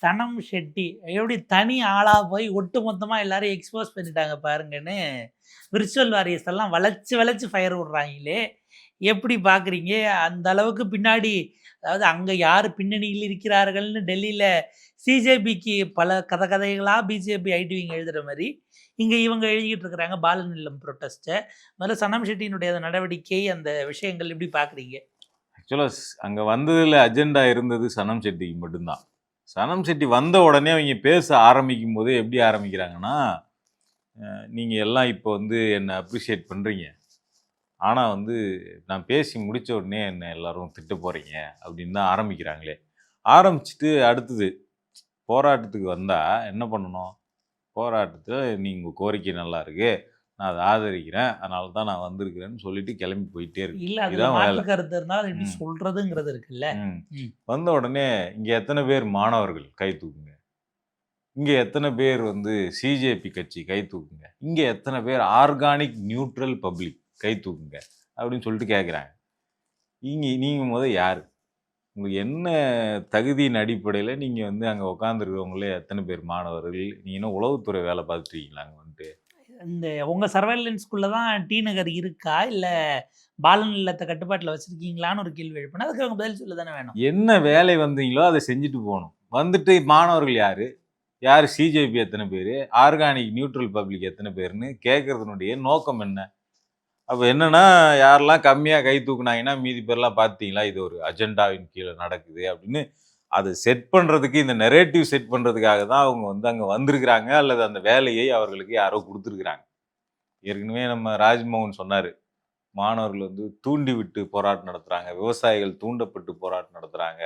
சனம் ஷெட்டி எப்படி தனி ஆளா போய் ஒட்டு மொத்தமா எல்லாரும் எக்ஸ்போஸ் பண்ணிட்டாங்க பாருங்கன்னு விர்ச்சுவல் வாரியர்ஸ் எல்லாம் வளைச்சு வளைச்சு ஃபயர் விடுறாங்களே. எப்படி பார்க்குறீங்க? அந்த அளவுக்கு பின்னாடி அதாவது அங்க யார் பின்னணியில் இருக்கிறார்கள்னு டெல்லியில சிஜேபிக்கு பல கதைகளா பிஜேபி ஐடி விங் எழுதுற மாரி, இங்க இவங்க எழுதிட்டு இருக்கிறாங்க பாலன் இல்லம் புரொட்டஸ்ட்ட. முதல்ல சனம் ஷெட்டியினுடைய அந்த நடவடிக்கை, அந்த விஷயங்கள் எப்படி பார்க்குறீங்க? ஆக்சுவலா அங்க வந்ததுல அஜெண்டா இருந்தது சனம் ஷெட்டிக்கு மட்டும்தான். சனம் ஷெட்டி வந்த உடனே அவங்க பேச ஆரம்பிக்கும் போதே எப்படி ஆரம்பிக்கிறாங்கன்னா, நீங்க எல்லாம் இப்போ வந்து என்ன அப்ரிஷியேட் பண்றீங்க. ஆனா வந்து நான் பேசி முடிச்ச உடனே என்ன எல்லாரும் திட்ட போறீங்க அப்படின்னு தான் ஆரம்பிக்கிறாங்களே. ஆரம்பிச்சுட்டு அடுத்தது போராட்டத்துக்கு வந்தா என்ன பண்ணணும்? போராட்டத்துல நீங்க கோரிக்கை நல்லா இருக்கு. நான் அதை ஆதரிக்கிறேன். அதனால தான் நான் வந்திருக்கிறேன்னு சொல்லிட்டு கிளம்பி போயிட்டே இருக்கு. இல்ல அதுல இதான் மாற்று வேலை. கருத்து இருந்தா அத எப்படி ம். சொல்றதுங்கிறது இருக்குல்ல. ம். ம். வந்த உடனே இங்க எத்தனை பேர் மாணவர்கள் கை தூக்குங்க. இங்க எத்தனை பேர் வந்து சிஜேபி கட்சி கை தூக்குங்க. இங்க எத்தனை பேர் ஆர்கானிக் நியூட்ரல் பப்ளிக் கை தூக்குங்க அப்படின்னு சொல்லிட்டு கேட்குறாங்க. நீங்க யாரு? உங்களுக்கு என்ன தகுதியின் அடிப்படையில நீங்க வந்து அங்க உட்காந்துருக்கிறவங்களே எத்தனை பேர் மாணவர்கள்? நீங்க என்ன உளவுத்துறை வேலை பார்த்துட்டு இருக்கீங்களா அங்க வந்துட்டு? இந்த உங்க சர்வேலன்ஸ்குள்ள தான் டி நகர் இருக்கா? இல்ல பாலன் இல்லத்த கட்டுப்பாட்டுல வச்சிருக்கீங்களான்னு ஒரு கேள்வி எழுப்புனா, அதுக்கு அவங்க பதில் சொல்ல தானே வேணும். என்ன வேலை வந்தீங்களோ அதை செஞ்சுட்டு போகணும். வந்துட்டு மாணவர்கள் யாரு? யார் சிஜேபி எத்தனை பேரு? ஆர்கானிக் நியூட்ரல் பப்ளிக் எத்தனை பேருன்னு கேட்கறதுனுடைய நோக்கம் என்ன? அப்ப என்னன்னா, யாரெல்லாம் கம்மியா கை தூக்குனாங்கன்னா, மீதி பேர்லாம் பார்த்தீங்களா, இது ஒரு அஜெண்டாவின் கீழ நடக்குது அப்படின்னு, அத செட் பண்றதுக்கு, இந்த நரேட்டிவ் செட் பண்றதுக்காக தான் அவங்க வந்து அங்க வந்திருக்கிறாங்க. அல்லது அந்த வேலையை அவர்களுக்கு யாரோ குடுத்துருக்கிறாங்க. ஏற்கனவே நம்ம ராஜ்மோகன் சொன்னாரு. மாணவர்கள் வந்து தூண்டி விட்டு போராட்டம் நடத்துறாங்க. விவசாயிகள் தூண்டப்பட்டு போராட்டம் நடத்துறாங்க.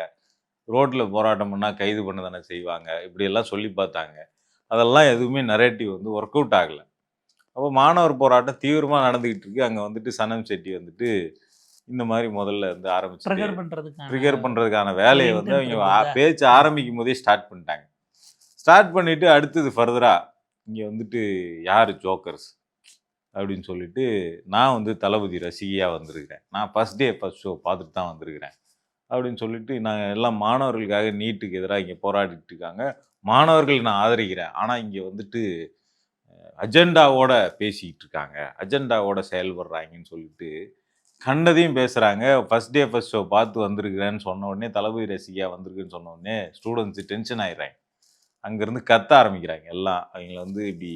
ரோட்ல போராட்டம் பண்ணா கைது பண்ண தானே செய்வாங்க. இப்படியெல்லாம் சொல்லி பார்த்தாங்க. அதெல்லாம் எதுவுமே நரேட்டிவ் வந்து ஒர்க் அவுட் ஆகல. அப்போ மாணவர் போராட்டம் தீவிரமா நடந்துகிட்டு இருக்கு. அங்க வந்துட்டு சனம் ஷெட்டி வந்துட்டு இந்த மாதிரி முதல்ல வந்து ஆரம்பிச்சுட்டு ட்ரிகர் பண்றதுக்கான ட்ரிகர் பண்றதுக்கான ஒரு வேலையை வந்து இன்டென்ட் அவங்க இருந்ததா? பேச்சு ஆரம்பிக்கும் போதே ஸ்டார்ட் பண்ணிட்டாங்க. ஸ்டார்ட் பண்ணிட்டு அடுத்தது ஃபர்தரா இங்க வந்துட்டு யாரு ஜோக்கர்ஸ் அப்படின்னு சொல்லிட்டு நான் வந்து தளபதி ரசிகையா வந்திருக்கிறேன். நான் ஃபர்ஸ்ட் டே ஃபர்ஸ்ட் ஷோ பார்த்துட்டு தான் வந்திருக்கிறேன் அப்படின்னு சொல்லிட்டு நாங்கள் எல்லாம் மாணவர்களுக்காக நீட்டுக்கு எதிராக இங்கே போராடிட்டு இருக்காங்க. மாணவர்கள் நான் ஆதரிக்கிறேன். ஆனால் இங்கே வந்துட்டு அஜெண்டாவோட பேசிக்கிட்டு இருக்காங்க. அஜெண்டாவோட செயல்படுறாங்கன்னு சொல்லிட்டு கண்டதையும் பேசுறாங்க. ஃபர்ஸ்ட் டே ஃபர்ஸ்ட் ஷோ பார்த்து வந்திருக்கிறேன்னு சொன்ன உடனே, தளபதி ரசிகையா வந்திருக்குன்னு சொன்ன உடனே, ஸ்டூடண்ட்ஸ் டென்ஷன் ஆயிடுறாங்க. அங்கேருந்து கத்த ஆரம்பிக்கிறாங்க எல்லாம். அவங்கள வந்து இப்படி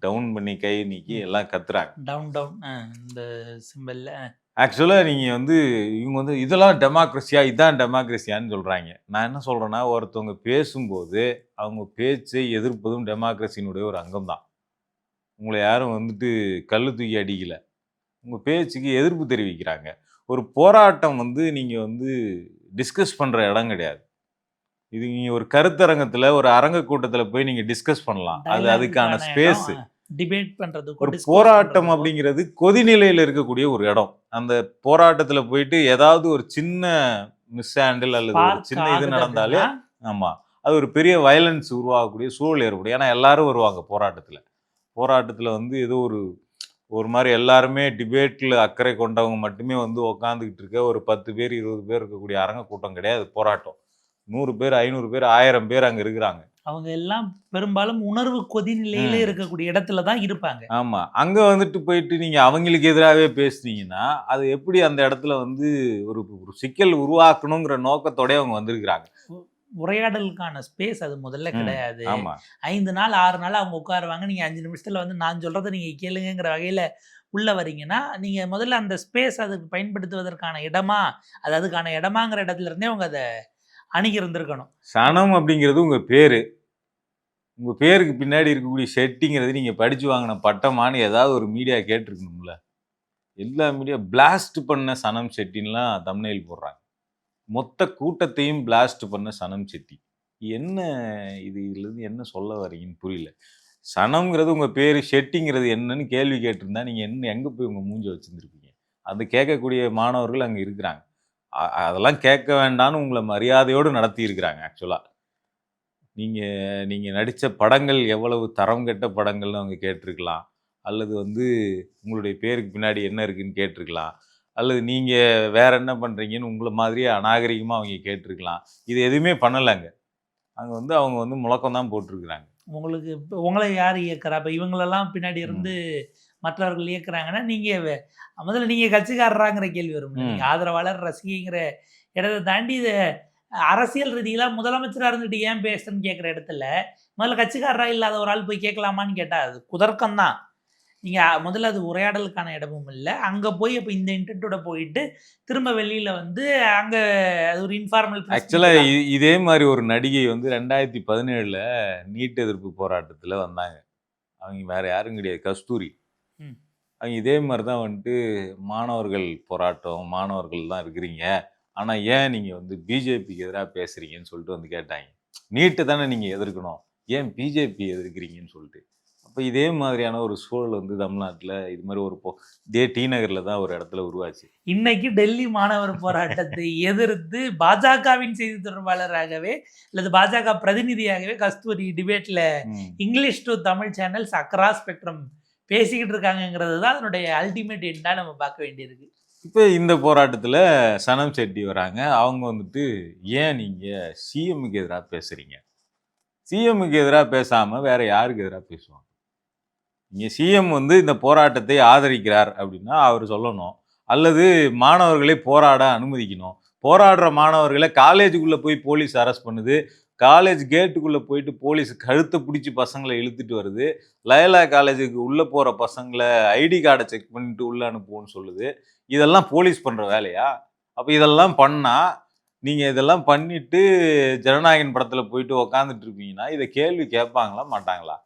டவுன் பண்ணி கை நீக்கி எல்லாம் கத்துறாங்க. டவுன் டவுன் இந்த சிம்பல்ல. ஆக்சுவலா நீங்க வந்து இவங்க வந்து இதெல்லாம் டெமோக்ரஸியா, இதான் டெமோக்ரஸியான்னு சொல்றாங்க. நான் என்ன சொல்றேன்னா, ஒருத்தவங்க பேசும்போது அவங்க பேச்சை எதிர்ப்பதும் டெமோக்ரஸியினுடைய ஒரு அங்கம் தான். உங்கள யாரும் வந்துட்டு கல்லு தூக்கி அடிக்கல. உங்க பேச்சுக்கு எதிர்ப்பு தெரிவிக்கிறாங்க. ஒரு போராட்டம் வந்து நீங்க வந்து டிஸ்கஸ் பண்ற இடம் கிடையாது. இது நீங்க ஒரு கருத்தரங்கத்துல, ஒரு அரங்க கூட்டத்துல போய் நீங்க டிஸ்கஸ் பண்ணலாம். அது அதுக்கான டயலாக்குக்கான ஸ்பேஸ். இடம், டிபேட் பண்றதுக்கோ, ஒரு டிஸ்கோர்ஸ் போராட்டம் பண்றதுக்கோ. அப்படிங்கிறது கொதிநிலையில இருக்கக்கூடிய ஒரு இடம். அந்த போராட்டத்துல போயிட்டு ஏதாவது ஒரு சின்ன மிஸ் ஹேண்டில் அல்லது ஒரு ஸ்பார்க் சின்ன இது ஆகுது நடந்தாலே அப்படின்னா, ஆமா. அது ஒரு பெரிய வயலன்ஸ் உருவாகக்கூடிய சூழல் ஏற்படும். ஏன்னா எல்லாரும் வருவாங்க போராட்டத்துல. போராட்டத்துல வந்து ஏதோ ஒரு ஒரு மாரி எல்லாருமே டிபேட்ல அக்கறை கொண்டவங்க மட்டுமே வந்து உட்காந்துக்கிட்டு இருக்க ஒரு 10 பேர், 20 பேர் இருக்கக்கூடிய அரங்க கூட்டம் கிடையாது போராட்டம். 100 பேர், 500 பேர், 1000 பேர் அங்க இருக்கிறாங்க. அவங்க எல்லாம் பெரும்பாலும் உணர்வு கொதிநிலையில ம். இருக்கக்கூடிய இடத்துல தான் இருப்பாங்க. ஆமா. அங்க வந்துட்டு போயிட்டு நீங்க அவங்களுக்கு எதிராவே பேசுனீங்கன்னா, அது எப்படி அந்த இடத்துல வந்து ஒரு ஒரு சிக்கல் உருவாக்கணுங்கிற நோக்கத்தோடயே அவங்க வந்திருக்கிறாங்க. உ- உரையாடலுக்கான ஸ்பேஸ் அது முதல்ல ம். கிடையாது. ஆமா. 5 நாள் 6 நாள் அவங்க உட்காருவாங்க. நீங்க 5 நிமிஷத்துல வந்து நான் சொல்றத நீங்க கேளுங்கங்கிற வகையில உள்ள வரீங்கன்னா, நீங்க முதல்ல அந்த ஸ்பேஸ் அதுக்கு பயன்படுத்துவதற்கான இடமா, அது அதுக்கான இடமாங்கிற இடத்துல இருந்தே அவங்க அத அணுகி இருந்திருக்கணும். சனம் அப்படிங்கிறது உங்க பேரு. உங்க பேருக்கு பின்னாடி இருக்கக்கூடிய ஷெட்டிங்கிறது நீங்க படிச்சு வாங்குன பட்டமான்னு ஏதாவது ஒரு மீடியா கேட்டிருக்கணும்ல. எல்லா மீடியா பிளாஸ்ட் பண்ண சனம் ஷெட்டின்லாம் தம்ப்நெயில் போடுறாங்க. மொத்த கூட்டத்தையும் பிளாஸ்ட் பண்ண சனம் ஷெட்டி. என்ன இது இதுலருந்து என்ன சொல்ல வரீங்கன்னு புரியல. சனம்ங்கிறது உங்க பேரு, ஷெட்டிங்கிறது என்னன்னு கேள்வி கேட்டிருந்தா, நீங்க எங்க போய் உங்க மூஞ்ச வச்சிருந்திருப்பீங்க? அது கேட்கக்கூடிய மாணவர்கள் அங்க இருக்கிறாங்க. அதெல்லாம் கேட்க வேண்டான்னு உங்கள மரியாதையோடு நடத்தி இருக்கிறாங்க ஆக்சுவலா. நீங்க நீங்க நடிச்ச படங்கள் எவ்வளவு தரம் கெட்ட படங்கள்னு அவங்க கேட்டிருக்கலாம். அல்லது வந்து உங்களுடைய பேருக்கு பின்னாடி என்ன இருக்குன்னு கேட்டிருக்கலாம். அல்லது நீங்க வேற என்ன பண்றீங்கன்னு உங்கள மாதிரியே அநாகரிகமா அவங்க கேட்டிருக்கலாம். இது எதுவுமே பண்ணலங்க. அங்கே வந்து அவங்க வந்து முழக்கம் தான் போட்டிருக்கிறாங்க. உங்களுக்கு இப்போ உங்களை யார் இயக்குறா? அப்போ இவங்களெல்லாம் பின்னாடி ம். இருந்து மற்றவர்கள் இயக்குறாங்கன்னா, முதல்ல நீங்க கட்சிக்காரராங்கிற கேள்வி வரும்ல. நீங்க ம். ஆதரவாளர், ரசிகைங்கிற இடத்த தாண்டி இத அரசியல் ரீதியிலா முதலமைச்சரா இருந்துட்டு ஏன் பேசுறேன்னு கேட்குற இடத்துல, முதல்ல கட்சிக்காரரா இல்லாத ஒரு ஆள் போய் கேட்கலாமான்னு கேட்டா, அது குதர்க்கம் தான். நீங்க முதல்ல அது உரையாடலுக்கான இடமும் இல்ல. அங்க போய் அப்ப இந்த இன்டென்ட்டோட போயிட்டு, திரும்ப வெளியில வந்து அங்க அது ஒரு இன்ஃபார்மல் பிரஸ் ஆக்சுவலா மீட் தான். இதே மாதிரி ஒரு நடிகை வந்து 2017ல நீட் எதிர்ப்பு போராட்டத்துல வந்தாங்க. அவங்க வேற யாரும் கிடையாது. கஸ்தூரி. ம். அவங்க இதே மாரி தான் வந்துட்டு மாணவர்கள் போராட்டம், மாணவர்கள் தான் இருக்கிறீங்க. ஆனா ஏன் நீங்க வந்து பிஜேபிக்கு எதிரா பேசுறீங்கன்னு சொல்லிட்டு வந்து கேட்டாங்க. நீட்ட தானே நீங்க எதிர்க்கணும். ஏன் பிஜேபி எதிர்க்கிறீங்கன்னு சொல்லிட்டு. அப்ப இதே மாதிரியான ஒரு சூழல் வந்து தமிழ்நாட்டுல இது மாரி ஒரு இதே டி நகர்ல தான் ஒரு இடத்துல உருவாச்சு. இன்னைக்கு டெல்லி மாணவர் போராட்டத்தை எதிர்த்து பாஜகவின் செய்தி தொடர்பாளராகவே, அல்லது பாஜக பிரதிநிதியாகவே கஸ்தூரி டிபேட்ல ம். English to Tamil channels across spectrum பேசிக்கிட்டு இருக்காங்கங்கிறது தான் அதனுடைய அல்டிமேட் எண்டா நம்ம பார்க்க வேண்டியிருக்கு. இப்ப இந்த போராட்டத்துல சனம் செட்டி வராங்க. அவங்க வந்துட்டு ஏன் நீங்க சிஎம்க்கு எதிரா பேசுறீங்க? சிஎம்க்கு எதிரா பேசாம வேற யாருக்கு எதிரா பேசுவாங்க? இங்க சிஎம் வந்து இந்த போராட்டத்தை ஆதரிக்கிறார் அப்படின்னா அவர் சொல்லணும். அல்லது மாணவர்களை போராட அனுமதிக்கணும். போராடுற மாணவர்களை காலேஜுக்குள்ள போய் போலீஸ் அரெஸ்ட் பண்ணுது. காலேஜ் கேட்டுக்குள்ள போயிட்டு போலீஸ் கழுத்த பிடிச்சு பசங்களை இழுத்துட்டு வருது. லயலா காலேஜுக்கு உள்ள போற பசங்களை ஐடி கார்டை செக் பண்ணிட்டு உள்ள அனுப்புவோம்னு சொல்லுது. இதெல்லாம் போலீஸ் பண்ற வேலையா? அப்ப இதெல்லாம் பண்ணா நீங்க இதெல்லாம் பண்ணிட்டு ஜனநாயகன் படத்துல போயிட்டு உக்காந்துட்டு இருப்பீங்கன்னா, இத கேள்வி கேட்பாங்களா? மாட்டாங்களா?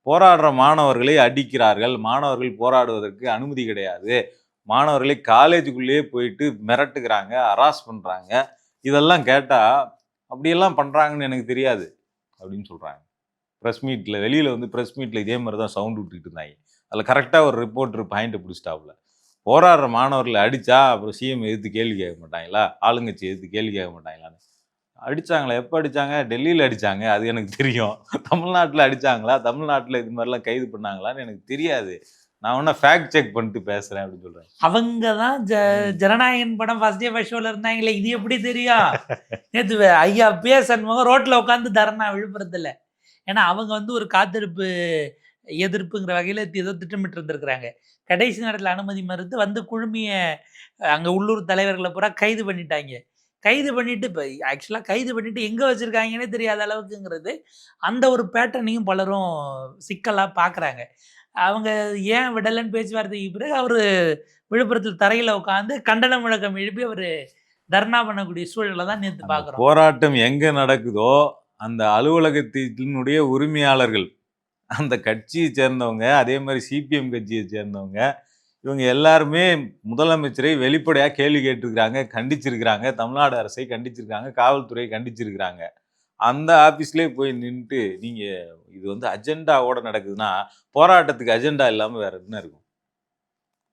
போராடுற மாணவர்களை அடிக்கிறார்கள். மாணவர்கள் போராடுவதற்கு அனுமதி கிடையாது. மாணவர்களை காலேஜுக்குள்ளேயே போயிட்டு மிரட்டுகிறாங்க, ஹராஸ் பண்றாங்க. இதெல்லாம் கேட்டா, அப்படியெல்லாம் பண்றாங்கன்னு எனக்கு தெரியாது அப்படின்னு சொல்றாங்க. பிரஸ் மீட்ல வெளியில வந்து பிரஸ் மீட்ல இதே மாரி தான் சவுண்ட் விட்டுட்டு இருந்தாங்க. அதில கரெக்ட்டா ஒரு ரிப்போர்ட்டர் பாயிண்ட்ட புடிச்சிட்டாப்ல. போராடுற மாணவர்கள அடிச்சா, அப்புறம் சிஎம் எதிர்த்து கேள்வி கேட்க மாட்டாங்களா? ஆளுங்கட்சி எதிர்த்து கேள்வி கேட்க மாட்டாங்களான்னு. அடிச்சாங்களா? எப்ப அடிச்சாங்க? டெல்லியில அடிச்சாங்க. அது எனக்கு தெரியும். தமிழ்நாட்டுல அடிச்சாங்களா? தமிழ்நாட்டுல இது மாரிலாம் கைது பண்ணாங்களான்னு எனக்கு தெரியாது. நான் வேணா ஃபேக்ட் செக் பண்ணிட்டு பேசுறேன் அப்படின்னு சொல்றேன். அவங்க தான் ம். ஜனநாயகன் படம் ஃபர்ஸ்ட் டே ஃபர்ஸ்ட் ஷோல இருந்தாங்களே, இது எப்படி தெரியும்? நேத்து ஐயா பி. எஸ். சண்முகம் ரோட்ல உட்கார்ந்து தர்ணா விழுப்புரத்துல. ஏன்னா அவங்க வந்து ஒரு காத்திருப்பு எதிர்ப்புங்கிற வகையில ஏதோ திட்டமிட்டு இருந்திருக்கிறாங்க. கடைசி நேரத்துல அனுமதி மறுத்து வந்து குழுமிய அங்க உள்ளூர் தலைவர்கள பூரா கைது பண்ணிட்டாய்ங்க. கைது பண்ணிட்டு இப்ப ஆக்சுவலா கைது பண்ணிட்டு எங்க வச்சிருக்காங்கன்னே தெரியாத அளவுக்குங்கிறது, அந்த ஒரு பேட்டர்னையும் பலரும் சிக்கலா பார்க்குறாங்க. அவங்க ஏன் விடலன்னு பேச்சுவார்த்தைக்கு பிறகு அவரு விழுப்புரத்துல தரையில உட்கார்ந்து கண்டன முழக்கம் எழுப்பி அவரு தர்ணா பண்ணக்கூடிய சூழல தான் நேத்து அந்த பார்க்குறோம். போராட்டம் எங்க நடக்குதோ, அந்த அலுவலகத்தினுடைய உரிமையாளர்கள், அந்த கட்சியை சேர்ந்தவங்க, அதே மாரி சிபிஎம் கட்சியை சேர்ந்தவங்க, இவங்க எல்லாருமே முதலமைச்சரை வெளிப்படையா கேள்வி கேட்டிருக்கிறாங்க, கண்டிச்சிருக்கிறாங்க. தமிழ்நாடு அரசை கண்டிச்சிருக்காங்க, காவல்துறையை கண்டிச்சிருக்கிறாங்க. அந்த ஆபீஸ்லயே போய் நின்னுட்டு, நீங்க இது வந்து அஜெண்டாவோட நடக்குதுன்னா, போராட்டத்துக்கு அஜெண்டா இல்லாம வேற என்ன இருக்கும்?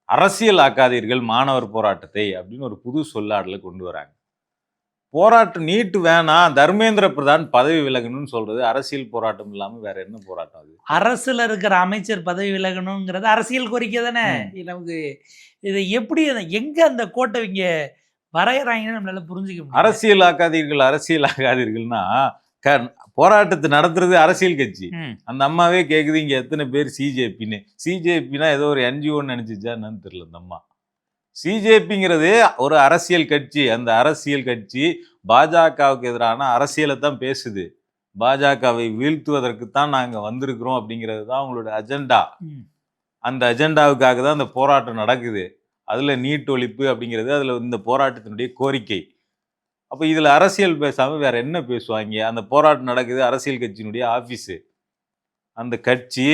அரசியல் ஆக்காதீர்கள் மாணவர் போராட்டத்தை அப்படின்னு ஒரு புது சொல்லாடல கொண்டு வராங்க. போராட்டம் நீட் வேணாம், தர்மேந்திர பிரதான் பதவி விலகணும்னு சொல்றது அரசியல் போராட்டம் இல்லாம வேற என்ன போராட்டம் அது? அரசுல இருக்கிற அமைச்சர் பதவி விலகணுங்கிறது அரசியல் கோரிக்கை தானே! ம். நமக்கு இது எப்படி எங்க அந்த கோட்ட இங்க வரையறாங்கன்னு நம்மளால புரிஞ்சுக்க முடியல. அரசியல் ஆக்காதீர்கள், அரசியல் ஆகாதீர்கள்னா, க போராட்டத்த நடத்துறது அரசியல் கட்சி. ம். அந்த அம்மாவே கேக்குது, இங்க எத்தன பேர் சிஜேபின்னு. சிஜேபின்னா ஏதோ ஒரு என்ஜிஓன்னு நெனச்சுச்சா என்னன்னு தெரியல அந்த அம்மா. சிஜேபிங்கிறது ஒரு அரசியல் கட்சி. அந்த அரசியல் கட்சி பாஜகவுக்கு எதிரான அரசியல தான் பேசுது. பாஜகவை வீழ்த்துவதற்கு தான் நாங்க வந்திருக்கிறோம் அப்படிங்கிறது தான் அவங்களோட அஜெண்டா. ம். அந்த அஜெண்டாவுக்காக தான் அந்த போராட்டம் நடக்குது. அதுல நீட் ஒழிப்பு அப்படிங்கிறது அதுல இந்த போராட்டத்தினுடைய கோரிக்கை. அப்ப இதுல அரசியல் பேசாம வேற என்ன பேசுவாய்ங்க? அந்த போராட்டம் நடக்குது அரசியல் கட்சியினுடைய ஆபீஸு. அந்த கட்சி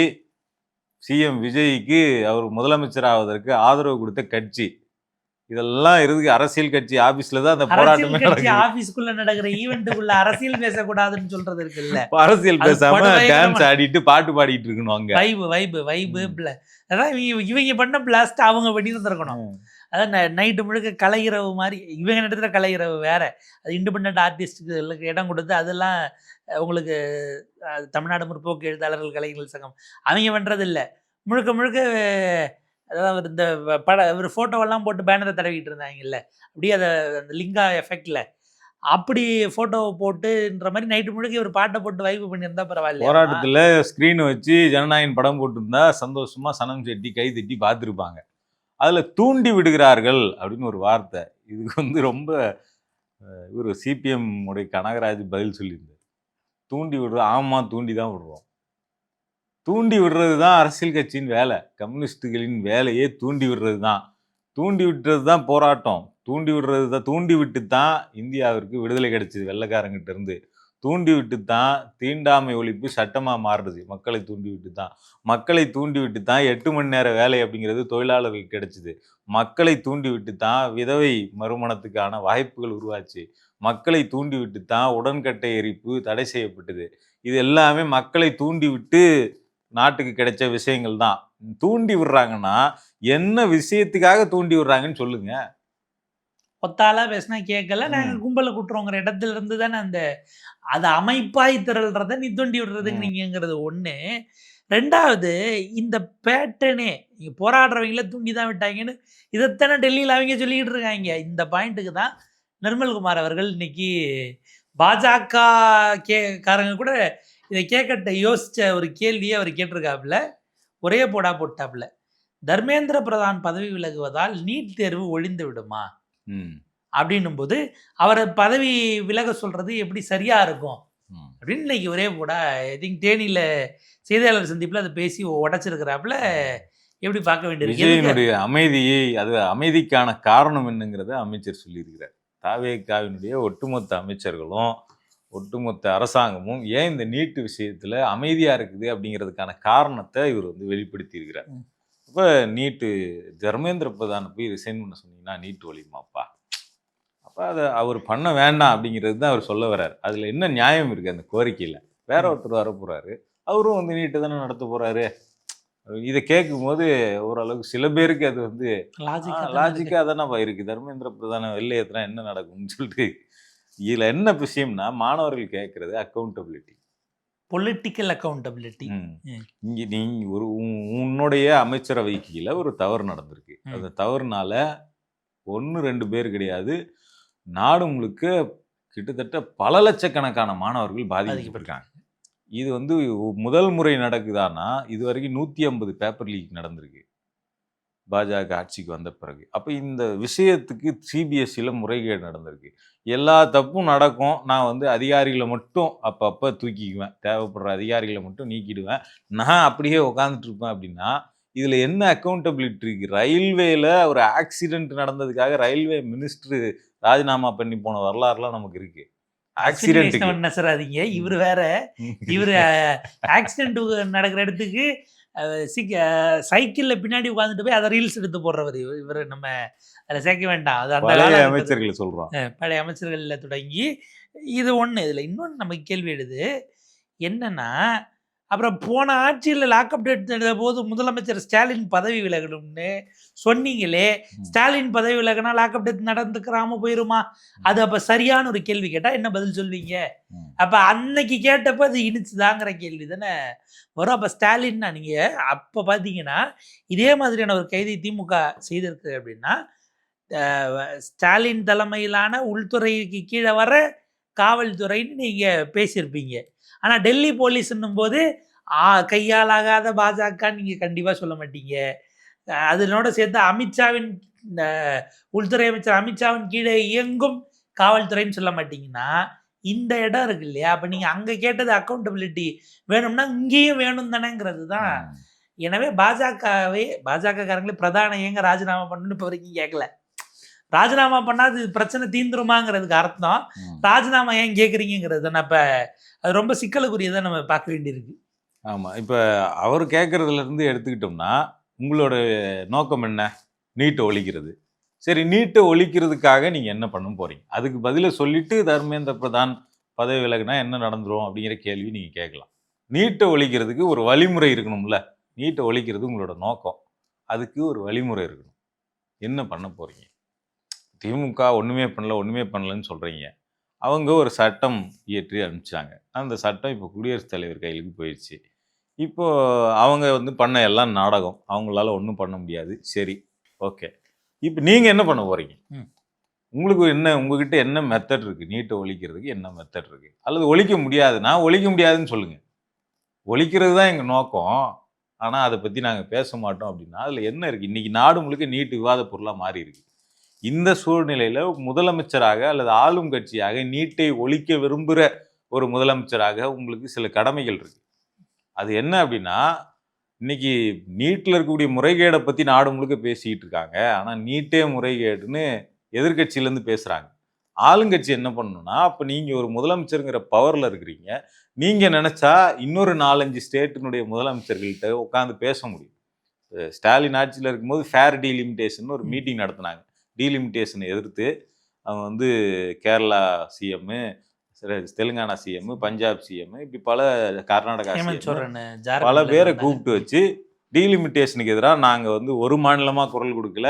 சிஎம் விஜய்க்கு அவர் முதலமைச்சர் ஆவதற்கு ஆதரவு கொடுத்த கட்சி. இதெல்லாம் இருக்கு அரசியல் கட்சி ஆபீஸ்ல தான் அந்த அரசியல் போராட்டமே கட்சி நடக்குது. ஆபீஸ்க்குள்ள நடக்கிற ஈவென்ட்டுக்குள்ள அரசியல் பேசக்கூடாதுன்னு சொல்றது இருக்குல்ல. அரசியல் அது பேசாம படுபயங்கரமா டான்ஸ் ஆடிட்டு பாட்டு பாடிட்டு இருக்கணும் அங்க. வைபு அதான் இவங்க பண்ண பிளாஸ்ட் அவங்க பண்ணியிருந்திருக்கணும். அதான் நைட்டு முழுக்க கலையிரவு மாரி இவங்க நடத்துற கலையிரவு வேற. அது இண்டிபெண்டன்ட் ஆர்டிஸ்ட்டுக்கு இடம் கொடுத்து அதெல்லாம் உங்களுக்கு தமிழ்நாடு முற்போக்கு எழுத்தாளர்கள் கலைஞர்கள் சங்கம் அவங்க பண்றது இல்ல. முழுக்க முழுக்க அதாவது இந்த ஒரு ஃபோட்டோவெல்லாம் போட்டு பேனரை தடவிட்டு இருந்தாங்கல்ல. அப்படியே அந்த லிங்கா எஃபெக்ட்ல அப்படி ஃபோட்டோவை போட்டுன்ற மாதிரி நைட்டு முழுக்க ஒரு பாட்டை போட்டு வைப்பு பண்ணியிருந்தா பரவாயில்லையா? போராட்டத்துல ஸ்கிரீன் வச்சு ஜனநாயகன் படம் போட்டிருந்தா சந்தோஷமா சனம் செட்டி கை தட்டி பார்த்துருப்பாங்க. அதுல தூண்டி விடுகிறார்கள் அப்படின்னு ஒரு வார்த்தை. இதுக்கு வந்து ரொம்ப இவர் சிபிஎம் உடைய கனகராஜ் பதில் சொல்லியிருந்தார். தூண்டி விடுறோம், ஆமா தூண்டி தான் விடுறோம். தூண்டி விடுறது தான் அரசியல் கட்சியின் வேலை. கம்யூனிஸ்டுகளின் வேலையே தூண்டி விடுறது தான். தூண்டி விட்டுறது தான் போராட்டம். தூண்டி விடுறது தான், தூண்டி விட்டு தான் இந்தியாவிற்கு விடுதலை கிடைச்சது வெள்ளைக்காரங்கிட்ட இருந்து. தூண்டி விட்டு தான் தீண்டாமை ஒழிப்பு சட்டமா மாறுறது. மக்களை தூண்டி விட்டு தான். மக்களை தூண்டி விட்டு தான் 8 மணி நேர வேலை அப்படிங்கிறது தொழிலாளர்களுக்கு கிடைச்சது. மக்களை தூண்டி விட்டு தான் விதவை மறுமணத்துக்கான வாய்ப்புகள் உருவாச்சு. மக்களை தூண்டி விட்டு தான் உடன்கட்டை எரிப்பு தடை செய்யப்பட்டது. இது எல்லாமே மக்களை தூண்டி விட்டு நாட்டுக்கு கிடைச்ச விஷயங்கள் தான். தூண்டி விடுறாங்கன்னா என்ன விஷயத்துக்காக தூண்டி விடுறாங்கன்னு சொல்லுங்க. ஒத்தாளா பேசினா கேட்கல, நாங்க கும்பலை கூட்டுறோங்கிற இடத்துல இருந்து தானே அது அமைப்பாய் திரள்றத நீ தூண்டி விடுறதுங்கிறீங்கிறது ஒண்ணு. 2வது இந்த பேட்டர்னே போராடுறவங்கள தூண்டி தான் விட்டாங்கன்னு இதைத்தானே டெல்லியில் அவங்க சொல்லிக்கிட்டு இருக்காங்க. இந்த பாயிண்ட்டுக்கு தான் நிர்மல்குமார் அவர்கள் இன்னைக்கு பாஜக காரங்க கூட இதை கேட்கட்ட யோசிச்ச ஒரு கேள்வியை அவர் கேட்டிருக்காப்புல. ஒரே போடா போட்டாப்புல, தர்மேந்திர பிரதான் பதவி விலகுவதால் நீட் தேர்வு ஒழிந்து விடுமா அப்படின்னும் போது அவரை பதவி விலக சொல்றது எப்படி சரியா இருக்கும் அப்படின்னு இன்னைக்கு ஒரே போடா ஐ திங்க் தேனியில செய்தியாளர் சந்திப்புல அதை பேசி உடைச்சிருக்கிறாப்புல. எப்படி பார்க்க வேண்டியிருக்கு விஜயனுடைய அமைதியை, அது அமைதிக்கான காரணம் என்னங்கிறத அமைச்சர் சொல்லியிருக்கிறார். தாவேகாவினுடைய ஒட்டுமொத்த அமைச்சர்களும் ஒட்டுமொத்த அரசாங்கமும் ஏன் இந்த நீட்டு விஷயத்துல அமைதியா இருக்குது அப்படிங்கிறதுக்கான காரணத்தை இவர் வந்து வெளிப்படுத்தி இருக்கிறார். இப்போ நீட்டு தர்மேந்திர பிரதானை போய் ரிசைன் பண்ண சொன்னீங்கன்னா நீட்டு ஒழியுமாப்பா? அப்போ அதை அவர் பண்ண வேண்டாம் அப்படிங்கிறது தான் அவர் சொல்ல வர்றாரு. அதில் என்ன நியாயம் இருக்குது அந்த கோரிக்கையில்? வேற ஒருத்தர் வர போகிறாரு, அவரும் வந்து நீட்டு தானே நடத்த போகிறாரு. இதை கேட்கும்போது ஓரளவுக்கு சில பேருக்கு அது வந்து லாஜிக்காக தானேப்பா இருக்குது. தர்மேந்திர பிரதான வெளில ஏற்றினா என்ன நடக்கும்னு சொல்லிட்டு இதில் என்ன விஷயம்னா மாணவர்கள் கேட்குறது அக்கௌண்டபிலிட்டி, பொலிட்டிக்கல் அக்கௌண்டபிலிட்டி. இங்கே நீ ஒரு உன்னுடைய அமைச்சரவை கீழே ஒரு தவறு நடந்திருக்கு. அந்த தவறுனால 1-2 பேர் கிடையாது, நாடு முழுக்க கிட்டத்தட்ட பல லட்சக்கணக்கான மாணவர்கள் பாதிக்கப்பட்டிருக்காங்க. இது வந்து முதல் முறை நடக்குதானா? இது வரைக்கும் 150 பேப்பர் லீக் நடந்திருக்கு பாஜக ஆட்சிக்கு வந்த பிறகு. அப்போ இந்த விஷயத்துக்கு சிபிஎஸ்சியில் முறைகேடு நடந்திருக்கு. எல்லா தப்பும் நடக்கும், நான் வந்து அதிகாரிகளை மட்டும் அப்பப்போ தூக்கிக்குவேன், தேவைப்படுற அதிகாரிகளை மட்டும் நீக்கிடுவேன், நான் அப்படியே உட்காந்துட்டு இருப்பேன் அப்படின்னா இதில் என்ன அக்கௌண்டபிலிட்டி இருக்கு? ரயில்வேல ஒரு ஆக்சிடென்ட் நடந்ததுக்காக ரயில்வே மினிஸ்டர் ராஜினாமா பண்ணி போன வரலாறுலாம் நமக்கு இருக்கு. ஆக்சிடென்ட் நசராதீங்க, இவர் வேற. இவர் ஆக்சிடென்ட் நடக்கிற இடத்துக்கு சைக்கிள்ல பின்னாடி உட்காந்துட்டு போய் அதை ரீல்ஸ் எடுத்து போடுறவர். இவர் நம்ம அதில் சேர்க்க வேண்டாம். அது அந்த பழைய அமைச்சர்களை சொல்றோம். பழைய அமைச்சர்கள்ல தொடங்கி இது ஒண்ணு. இதுல இன்னொன்று நமக்கு கேள்வி எழுது என்னன்னா, அப்புறம் போன ஆட்சியில் லாக்அப் டேட் எழுத போது முதலமைச்சர் ஸ்டாலின் பதவி விலகணும்னு சொன்னீங்களே, ஸ்டாலின் பதவி விலகினா லாக்அப் டேட் நடந்துக்கிறாம போயிருமா? அது அப்ப சரியான ஒரு கேள்வி கேட்டா என்ன பதில் சொல்வீங்க? அப்ப அன்னைக்கு கேட்டப்ப அது இனிச்சுதாங்கிற கேள்வி தானே வரும். அப்ப ஸ்டாலின்னா நீங்க அப்ப பாத்தீங்கன்னா இதே மாதிரியான ஒரு கைதை திமுக செய்திருக்கு அப்படின்னா, ஸ்டாலின் தலைமையிலான உள்துறைக்கு கீழே வர காவல்துறைன்னு நீங்க பேசியிருப்பீங்க. ஆனா டெல்லி போலீஸ்ன்னும் போது கையாலாகாத பாஜக நீங்க கண்டிப்பா சொல்ல மாட்டீங்க. அதனோட சேர்த்து அமித்ஷாவின் உள்துறை அமைச்சர் அமித்ஷாவின் கீழே இயங்கும் காவல்துறைன்னு சொல்ல மாட்டீங்கன்னா இந்த இடம் இருக்கு இல்லையா? அப்ப நீங்க அங்க கேட்டது அக்கௌண்டபிலிட்டி வேணும்னா இங்கேயும் வேணும் தானேங்கிறது தான். எனவே பாஜக காரங்களே பிரதான ஏங்க ராஜினாமா பண்ணணும்னு இப்ப வரைக்கும் கேட்கல. ராஜினாமா பண்ணா அது பிரச்சனை தீந்துருமாங்கிறதுக்கு அர்த்தம் ராஜினாமா ஏன் கேட்குறீங்கிறது தானே. அப்ப அது ரொம்ப சிக்கலுக்குரியதை நம்ம பார்க்க வேண்டியிருக்கு. ஆமா, இப்ப அவர் கேட்கறதுல இருந்து எடுத்துக்கிட்டோம்னா உங்களோட நோக்கம் என்ன? நீட்டை ஒழிக்கிறது. சரி, நீட்டை ஒழிக்கிறதுக்காக நீங்க என்ன பண்ண போறீங்க? அதுக்கு பதில சொல்லிட்டு தர்மேந்திர பிரதான் பதவி விலகுனா என்ன நடந்துரும் அப்படிங்கிற கேள்வி நீங்க கேட்கலாம். நீட்டை ஒழிக்கிறதுக்கு ஒரு வழிமுறை இருக்கணும்ல. நீட்டை ஒழிக்கிறது உங்களோட நோக்கம், அதுக்கு ஒரு வழிமுறை இருக்கணும். என்ன பண்ண போறீங்க? திமுக ஒண்ணுமே பண்ணலன்னு சொல்றீங்க. அவங்க ஒரு சட்டம் இயற்றி அனுப்பிச்சாங்க. அந்த சட்டம் இப்போ குடியரசுத் தலைவர் கையிலுக்கு போயிடுச்சு. இப்போ அவங்க வந்து பண்ண எல்லாம் நாடகம், அவங்களால ஒன்றும் பண்ண முடியாது. சரி, ஓகே. இப்போ நீங்க என்ன பண்ண போறீங்க? உங்களுக்கு என்ன உங்ககிட்ட என்ன மெத்தட் இருக்கு? நீட்டை ஒழிக்கிறதுக்கு என்ன மெத்தட் இருக்கு? அல்லது ஒழிக்க முடியாதுன்னா, ஒழிக்க முடியாதுன்னு சொல்லுங்க. ஒழிக்கிறது தான் எங்க நோக்கம். ஆனா, அத பத்தி நாங்க பேச மாட்டோம் அப்படின்னா, அதுல என்ன இருக்கு? இன்னைக்கு நாடு முழுக்க நீட் விவாத பொருளா மாறி இருக்கு. இந்த சூழ்நிலையில முதலமைச்சராக அல்லது ஆளும் கட்சியாக நீட்டை ஒழிக்க விரும்புற ஒரு முதலமைச்சராக உங்களுக்கு சில கடமைகள் இருக்கு. அது என்ன அப்படின்னா, இன்னைக்கு நீட்ல இருக்கக்கூடிய முறைகேட பத்தி நாடு முழுக்க பேசிட்டு இருக்காங்க. ஆனா, நீட்டே முறைகேடுன்னு எதிர்க்கட்சியிலேருந்து பேசுறாங்க. ஆளுங்கட்சி என்ன பண்ணணும்னா, அப்ப நீங்க ஒரு முதலமைச்சர்ங்கிற பவர்ல இருக்கிறீங்க. நீங்க நெனச்சா இன்னொரு 4, 5 ஸ்டேட்டினுடைய முதலமைச்சர்கள்ட்ட உட்கார்ந்து பேச முடியும். ஸ்டாலின் ஆட்சியில இருக்கும்போது ஃபேர் டீலிமிட்டேஷன்னு ஒரு மீட்டிங் நடத்துனாங்க. டீலிமிட்டேஷனை எதிர்த்து அவங்க வந்து கேரளா சிஎம்மு, தெலுங்கானா சிஎம்மு, பஞ்சாப் சிஎம்மு, இப்படி பல கர்நாடகா ஹேமந்த் சிஎம்மு சோரன் பல ஜார்க்கண்ட்ல பேரை இருந்தாங்க. கூப்பிட்டு வச்சு டீலிமிட்டேஷனுக்கு எதிராக நாங்க வந்து ஒரு மாநிலமா குரல் கொடுக்கல,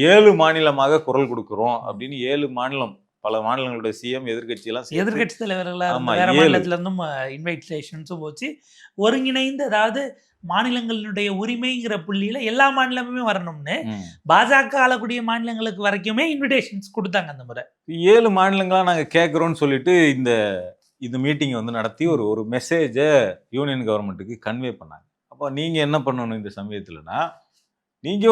7 மாநிலமாக குரல் கொடுக்கிறோம் அப்படின்னு 7 மாநிலம், பல மாநிலங்களுடைய சிஎம் எதிர்க்கட்சியெல்லாம் சேர்த்து, எதிர்க்கட்சி தலைவர்களா ஆமா இருந்த வேற 7. மாநிலத்துல இருந்தும் இன்வைட்டேஷன்ஸும் போச்சு. ஒருங்கிணைந்து அதாவது மாநிலங்களுடைய உரிமைங்கிற புள்ளியில எல்லா மாநிலமுமே வரணும்னு ம். பாஜக ஆளக்கூடிய மாநிலங்களுக்கு வரைக்குமே இன்விடேஷன்ஸ் கொடுத்தாங்க அந்த முறை. 7 மாநிலங்களா நாங்க கேட்கிறோம்னு சொல்லிட்டு இந்த மீட்டிங் வந்து நடத்தி ஒரு மெசேஜை யூனியன் கவர்மெண்ட்டுக்கு கன்வே பண்ணாங்க. அப்போ நீங்க என்ன பண்ணணும் இந்த சமயத்துலனா, நீங்க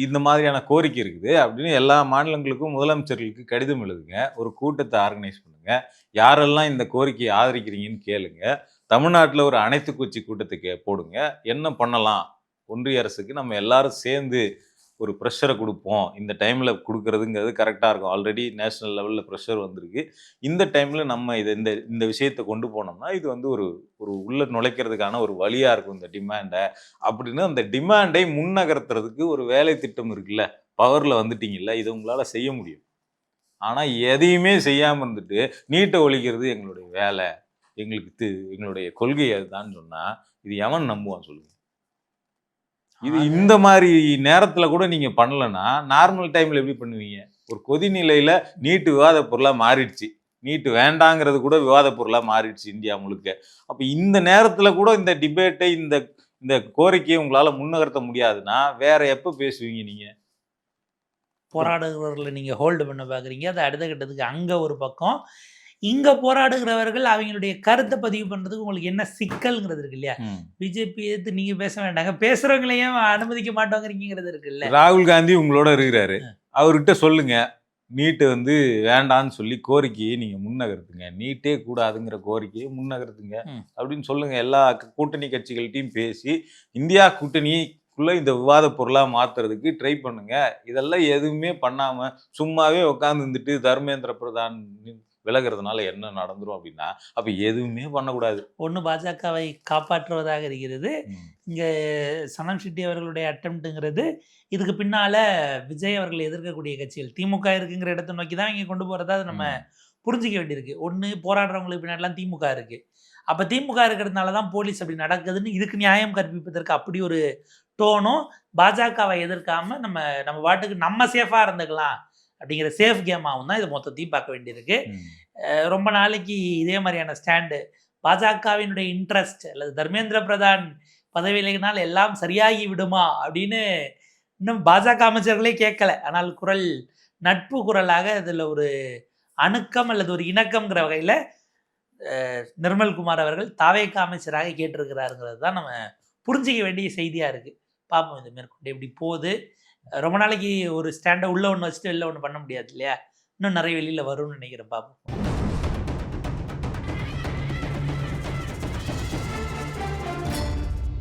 இந்த மாதிரியான கோரிக்கை இருக்குது அப்படின்னு எல்லா மாநிலங்களுக்கும் முதலமைச்சர்களுக்கு கடிதம் எழுதுங்க. ஒரு கூட்டத்தை ஆர்கனைஸ் பண்ணுங்க. யாரெல்லாம் இந்த கோரிக்கையை ஆதரிக்கிறீங்கன்னு கேளுங்க. தமிழ்நாட்டுல ஒரு அனைத்து கட்சி கூட்டத்தை போடுங்க. என்ன பண்ணலாம்? ஒன்றிய அரசுக்கு நம்ம எல்லாரும் சேர்ந்து ஒரு ப்ரெஷரை குடுப்போம். இந்த டைம்ல குடுக்குறதுங்கிறது கரெக்ட்டா இருக்கும். ஆல்ரெடி நேஷனல் லெவல்ல ப்ரெஷர் வந்திருக்கு. இந்த டைம்ல நம்ம இந்த இந்த விஷயத்த கொண்டு போனோம்னா, இது வந்து ஒரு ஒரு உள்ள நுழைக்கிறதுக்கான ஒரு வழியா இருக்கும் இந்த டிமாண்ட. அப்படின்னு அந்த டிமாண்டை முன்னகர்த்துறதுக்கு ஒரு வேலை திட்டம் இருக்குல்ல. பவர்ல வந்துட்டீங்கல்ல. இத உங்களால செய்ய முடியும். ஆனா எதையுமே செய்யாம இருந்துட்டு, நீட்ட ஒழிக்கிறது எங்களுடைய வேலை. எங்களுடைய கொள்கை அதுதான்னு சொன்னா, இது எவன் நம்புவான் சொல்லுங்க? இது ஆக இந்த மாரி நேரத்துல கூட நீங்க பண்ணலன்னா, நார்மல் டைம்ல எப்படி பண்ணுவீங்க? ஒரு கொதிநிலையில நீட் விவாத பொருளா மாறிடுச்சு. நீட் வேண்டாங்கிறது கூட விவாத பொருளா மாறிடுச்சு இந்தியா முழுக்க. அப்ப இந்த நேரத்துல கூட இந்த டிபேட்டை இந்த இந்த கோரிக்கையை உங்களால முன்னகர்த்த முடியாதுன்னா, வேற எப்ப பேசுவீங்க நீங்க? போராடுகிறவர்களை நீங்க ஹோல்டு பண்ண பார்க்குறீங்க. அது அடுத்த கட்டத்துக்கு அங்க ஒரு பக்கம். இங்க போராடுகிறவர்கள் அவங்களுடைய கருத்தை பதிவு பண்றதுக்கு உங்களுக்கு என்ன சிக்கல்ங்கிறது இருக்கு இல்லையா? ம். பிஜேபி எதிர்த்து நீங்க பேச வேண்டாங்க. பேசுறவங்கள ஏன் அனுமதிக்க மாட்டோங்கிறீங்கிறது இருக்குல்ல. ராகுல் காந்தி உங்களோட இருக்கிறாரு. அவர்கிட்ட சொல்லுங்க. நீட் வந்து வேண்டான்னு சொல்லி கோரிக்கையை நீங்க முன்னகர்த்துங்க. நீட்டே கூடாதுங்கிற கோரிக்கையை முன்னகர்த்துங்க. ம். அப்படின்னு சொல்லுங்க. எல்லா கூட்டணி கட்சிகள்ட்டயும் பேசி, இந்தியா கூட்டணிக்குள்ள இந்த விவாத பொருளா மாத்துறதுக்கு ட்ரை பண்ணுங்க. இதெல்லாம் எதுவுமே பண்ணாம, சும்மாவே உட்கார்ந்து இருந்துட்டு தர்மேந்திர பிரதான் விலகுறதுனால என்ன நடந்துரும் அப்படின்னா, அப்ப எதுவுமே பண்ணக்கூடாது. ஒண்ணு பாஜகவை காப்பாற்றுவதாக இருக்கிறது. ம். இங்க சனம் ஷெட்டி அவர்களுடைய அட்டெம்ப்ட்ங்கிறது இதுக்கு பின்னால விஜய் அவர்கள் எதிர்க்கக்கூடிய கட்சிகள் திமுக இருக்குங்கிற இடத்தை நோக்கி தான் இங்க கொண்டு போறதா அது நம்ம ம். புரிஞ்சுக்க வேண்டியிருக்கு. ஒண்ணு போராடுறவங்களுக்கு பின்னாடிலாம் திமுக இருக்கு. அப்ப திமுக இருக்கிறதுனால தான் போலீஸ் அப்படி நடக்குதுன்னு இதுக்கு நியாயம் கற்பிப்பதற்கு அப்படி ஒரு டோனும் பாஜகவை எதிர்க்காம நம்ம நம்ம பாட்டுக்கு நம்ம சேஃபா இருந்துக்கலாம் அப்படிங்கிற சேஃப் கேமாவும் தான் இது மொத்தத்தையும் பார்க்க வேண்டியிருக்கு. ம். ரொம்ப நாளைக்கு இதே மாதிரியான ஸ்டாண்டு பாஜகவினுடைய இன்ட்ரெஸ்ட் அல்லது தர்மேந்திர பிரதான் பதவியினால் எல்லாம் சரியாகி விடுமா அப்படின்னு இன்னும் பாஜக அமைச்சர்களே கேட்கல. ஆனால் குரல் நட்பு குரலாக இதில் ஒரு அணுக்கம் அல்லது ஒரு இணக்கம்ங்கிற வகையில் நிர்மல்குமார் அவர்கள் தாவேக அமைச்சராக கேட்டிருக்கிறாருங்கிறது தான் நம்ம புரிஞ்சிக்க வேண்டிய செய்தியாக இருக்குது. பார்ப்போம் இது மேற்கொண்டு எப்படி போகுது. ரொம்ப நாளைக்கு ஒரு ஸ்டாண்டை உள்ள ஒன்று வச்சுட்டு வெளில ஒன்று பண்ண முடியாது இல்லையா? இன்னும் நிறைய வெளியில் வரும்னு நினைக்கிறேன். பார்ப்போம்.